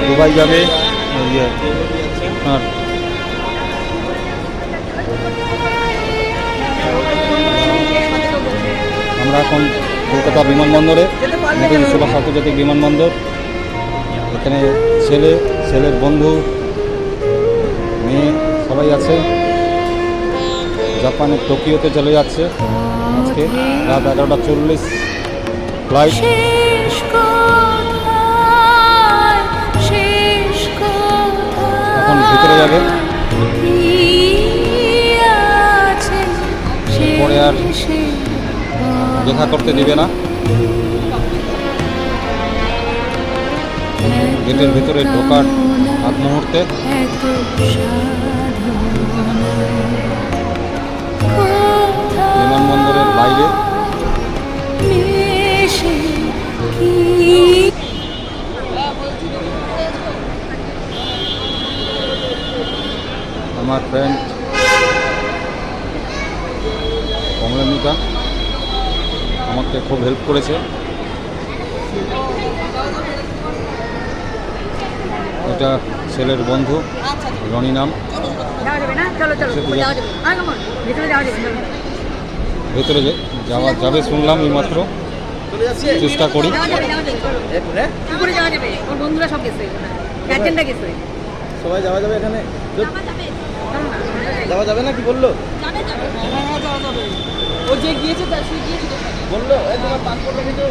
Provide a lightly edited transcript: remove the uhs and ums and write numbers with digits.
Dubai যাবে আপনার আমরা এখন কলকাতা বিমানবন্দরে, নেতাজি সুভাষ আন্তর্জাতিক বিমানবন্দর। এখানে ছেলের বন্ধু, মেয়ে সবাই আছে। জাপানের টোকিওতে চলে যাচ্ছে আজকে রাত 11:40 ফ্লাইট। এখন ভিতরে যাবে, পরে আর দেখা করতে দিবে না। গেটের ভিতরে ঢোকার আগ মুহূর্তে বিমানবন্দরের বাইরে আমার ফ্রেন্ড কমলানিকা আমাকে খুব হেল্প করেছে। এটা ছেলের বন্ধু, রনি নাম। ভেতরে যাবে শুনলাম, এই মাত্র চেষ্টা করি। সবাই যাওয়া যাবে এখানে? যাওয়া যাবে না কি বললো? ও যে গিয়েছে বললো তোমার পাসপোর্টটা কিন্তু